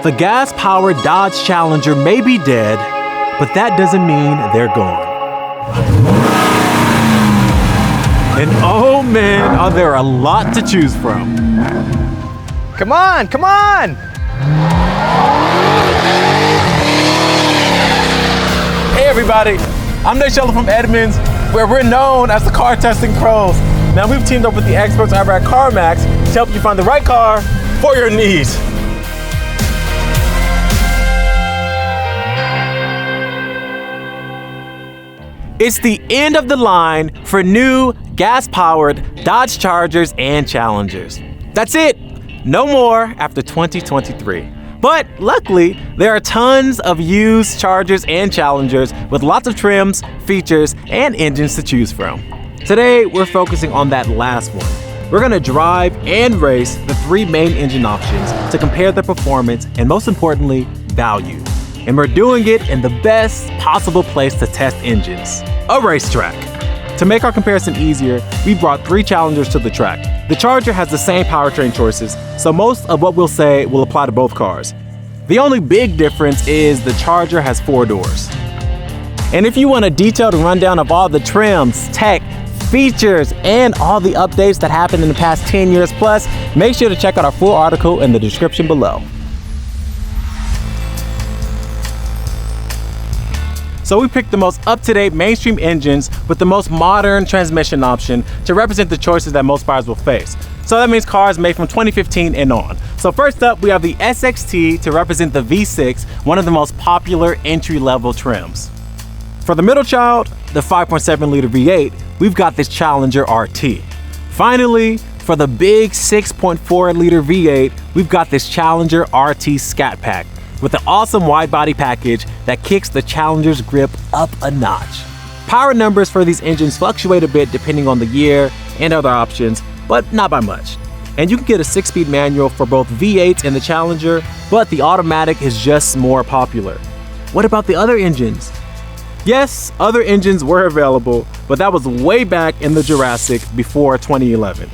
The gas-powered Dodge Challenger may be dead, but that doesn't mean they're gone. And oh man, are there a lot to choose from. Come on, come on! Hey everybody, I'm Desola from Edmunds, where we're known as the car testing pros. Now we've teamed up with the experts over at CarMax to help you find the right car for your needs. It's the end of the line for new gas-powered Dodge Chargers and Challengers. That's it, no more after 2023. But luckily, there are tons of used Chargers and Challengers with lots of trims, features, and engines to choose from. Today, we're focusing on that last one. We're gonna drive and race the three main engine options to compare their performance and, most importantly, value. And we're doing it in the best possible place to test engines, a racetrack. To make our comparison easier, we brought three Challengers to the track. The Charger has the same powertrain choices, so most of what we'll say will apply to both cars. The only big difference is the Charger has 4 doors. And if you want a detailed rundown of all the trims, tech, features, and all the updates that happened in the past 10 years plus, make sure to check out our full article in the description below. So we picked the most up-to-date mainstream engines with the most modern transmission option to represent the choices that most buyers will face. So that means cars made from 2015 and on. So first up, we have the SXT to represent the V6, one of the most popular entry-level trims. For the middle child, the 5.7-liter V8, we've got this Challenger RT. Finally, for the big 6.4-liter V8, we've got this Challenger RT Scat Pack, with an awesome wide body package that kicks the Challenger's grip up a notch. Power numbers for these engines fluctuate a bit depending on the year and other options, but not by much. And you can get a 6-speed manual for both V8s and the Challenger, but the automatic is just more popular. What about the other engines? Yes, other engines were available, but that was way back in the Jurassic before 2011.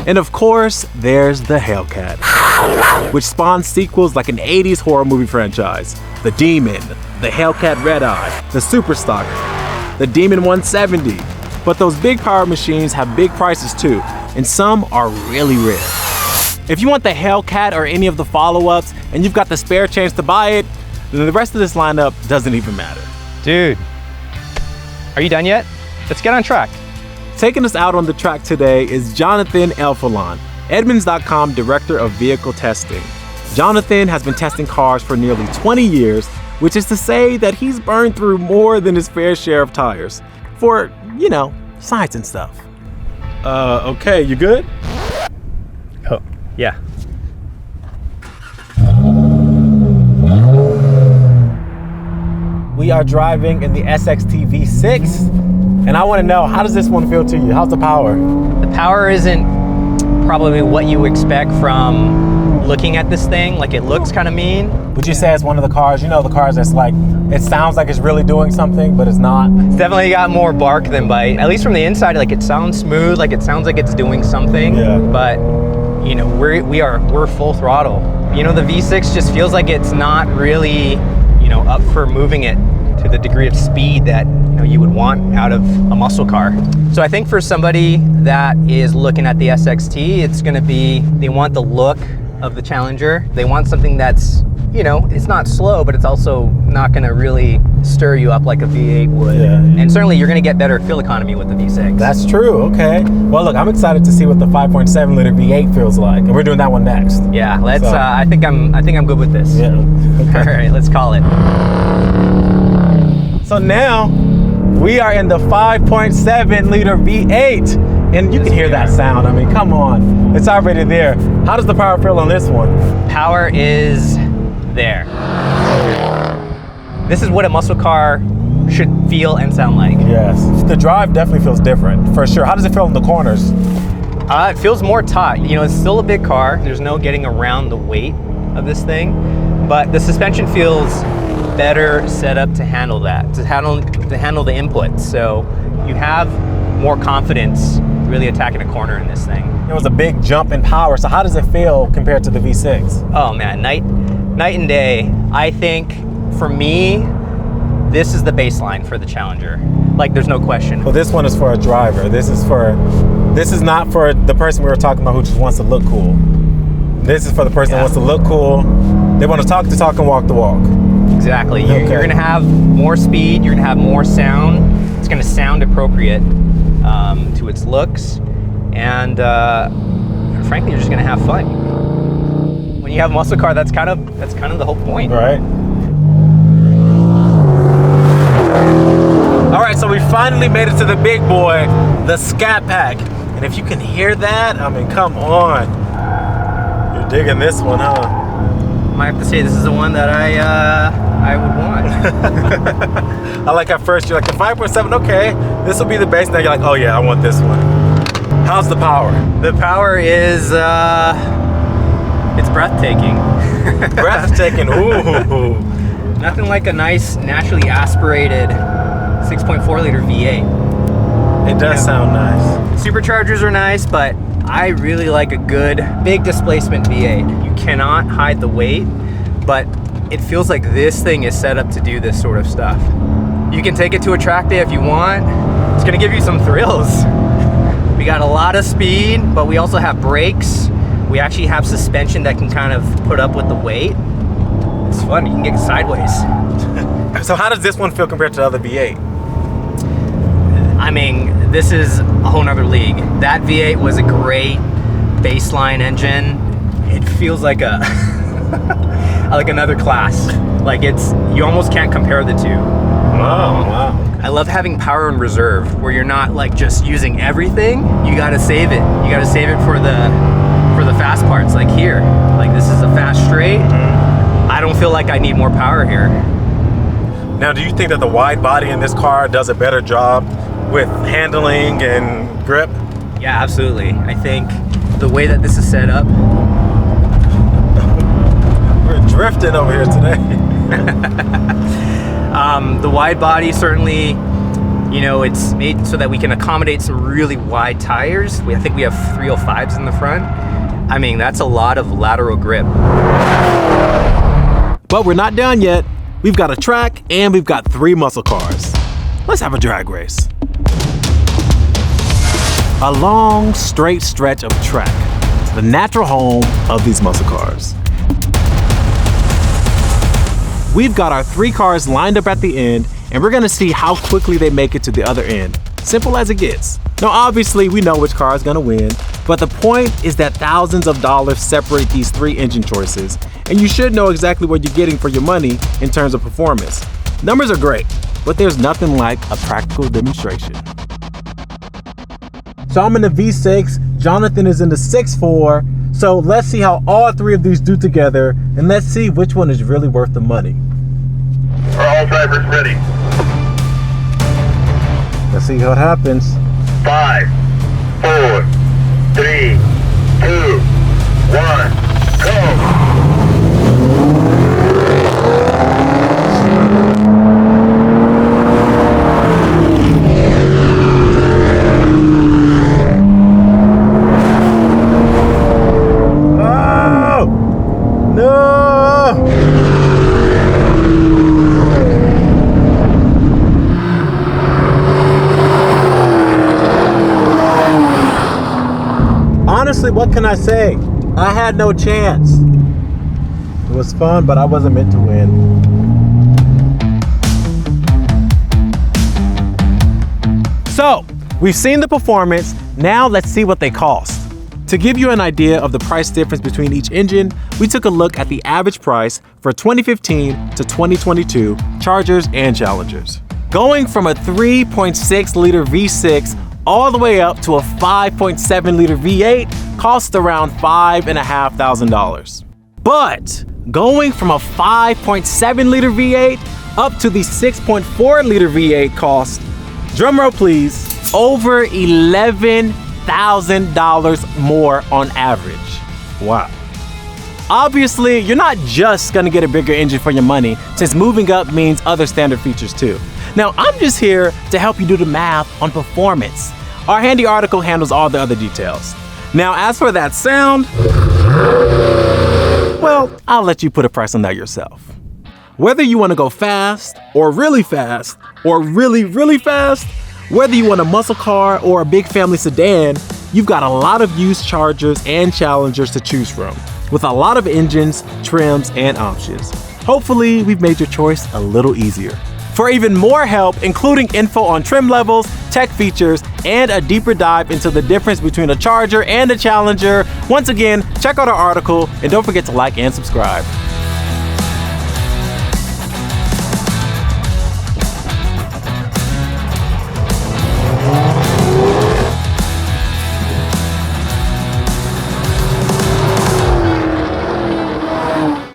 And of course, there's the Hellcat, which spawned sequels like an 80s horror movie franchise. The Demon, the Hellcat Red Eye, the Super Stalker, the Demon 170. But those big power machines have big prices too, and some are really rare. If you want the Hellcat or any of the follow-ups, and you've got the spare change to buy it, then the rest of this lineup doesn't even matter. Dude, are you done yet? Let's get on track. Taking us out on the track today is Jonathan Elfalan, Edmunds.com Director of Vehicle Testing. Jonathan has been testing cars for nearly 20 years, which is to say that he's burned through more than his fair share of tires for, you know, science and stuff. Okay, you good? Oh, yeah. We are driving in the SXT V6, and I want to know, how does this one feel to you? How's the power? The power isn't probably what you expect from looking at this thing. Like, it looks kind of mean. Would you say it's one of the cars, you know, the cars that's like, it sounds like it's really doing something, but it's not? It's definitely got more bark than bite. At least from the inside, like, it sounds smooth, like it sounds like it's doing something. Yeah. But, you know, we're full throttle. You know, the V6 just feels like it's not really, you know, up for moving it to the degree of speed that, you know, you would want out of a muscle car. So I think for somebody that is looking at the SXT, it's gonna be, they want the look of the Challenger. They want something that's, you know, it's not slow, but it's also not gonna really stir you up like a V8 would. Yeah. And certainly you're gonna get better fuel economy with the V6. That's true, okay. Well, look, I'm excited to see what the 5.7-liter V8 feels like, and we're doing that one next. Yeah, let's, So- I think I'm good with this. Yeah. Okay. All right, let's call it. So now, we are in the 5.7-liter V8, and you can hear that sound. I mean, come on, it's already there. How does the power feel on this one? Power is there. This is what a muscle car should feel and sound like. Yes, the drive definitely feels different, for sure. How does it feel in the corners? It feels more taut. You know, it's still a big car. There's no getting around the weight of this thing, but the suspension feels better set up to handle that, to handle the input. So you have more confidence really attacking a corner in this thing. It was a big jump in power. So how does it feel compared to the V6? Oh man, night and day. I think for me, this is the baseline for the Challenger. Like, there's no question. Well, this one is for a driver. This is not for the person we were talking about who just wants to look cool. This is for the person that wants to look cool. They want to talk the talk and walk the walk. Exactly. You're going to have more speed. You're going to have more sound. It's going to sound appropriate to its looks. And frankly, you're just going to have fun. When you have a muscle car, that's kind of the whole point. Right. All right, so we finally made it to the big boy, the Scat Pack. And if you can hear that, I mean, come on. You're digging this one, huh? Might have to say this is the one that I would want. I like at first you're like, the 5.7, okay, this will be the base. Now you're like, oh yeah, I want this one. How's the power? The power is, it's breathtaking. Breathtaking, ooh. Nothing like a nice, naturally aspirated 6.4 liter V8. It does sound nice. Superchargers are nice, but I really like a good big displacement V8. You cannot hide the weight, but it feels like this thing is set up to do this sort of stuff. You can take it to a track day if you want. It's gonna give you some thrills. We got a lot of speed, but we also have brakes. We actually have suspension that can kind of put up with the weight. It's fun, you can get sideways. So how does this one feel compared to the other V8? I mean, this is a whole nother league. That V8 was a great baseline engine. It feels like a like another class. Like you almost can't compare the two. Wow. I love having power in reserve, where you're not like just using everything. You gotta save it. You gotta save it for the fast parts. Like here, like this is a fast straight. I don't feel like I need more power here. Now, do you think that the wide body in this car does a better job with handling and grip? Yeah, absolutely. I think the way that this is set up. We're drifting over here today. The wide body certainly, it's made so that we can accommodate some really wide tires. I think we have 305s in the front. I mean, that's a lot of lateral grip. But we're not done yet. We've got a track and we've got 3 muscle cars. Let's have a drag race. A long, straight stretch of track. It's the natural home of these muscle cars. We've got our 3 cars lined up at the end, and we're gonna see how quickly they make it to the other end. Simple as it gets. Now, obviously, we know which car is gonna win, but the point is that thousands of dollars separate these 3 engine choices, and you should know exactly what you're getting for your money in terms of performance. Numbers are great, but there's nothing like a practical demonstration. So I'm in the V6, Jonathan is in the 6.4, so let's see how all 3 of these do together, and let's see which one is really worth the money. Are all drivers ready? Let's see what happens. 5, 4, 3, 2, 1, go! Honestly, what can I say? I had no chance. It was fun, but I wasn't meant to win. So, we've seen the performance. Now let's see what they cost. To give you an idea of the price difference between each engine, we took a look at the average price for 2015 to 2022 Chargers and Challengers. Going from a 3.6 liter V6 all the way up to a 5.7 liter V8 costs around $5,500. But going from a 5.7 liter V8 up to the 6.4 liter V8 costs, drumroll please, over $11,000 more on average. Wow. Obviously, you're not just gonna get a bigger engine for your money, since moving up means other standard features too. Now, I'm just here to help you do the math on performance. Our handy article handles all the other details. Now, as for that sound, well, I'll let you put a price on that yourself. Whether you want to go fast, or really fast, or really, really fast, whether you want a muscle car or a big family sedan, you've got a lot of used Chargers and Challengers to choose from, with a lot of engines, trims, and options. Hopefully, we've made your choice a little easier. For even more help, including info on trim levels, tech features, and a deeper dive into the difference between a Charger and a Challenger, once again, check out our article and don't forget to like and subscribe.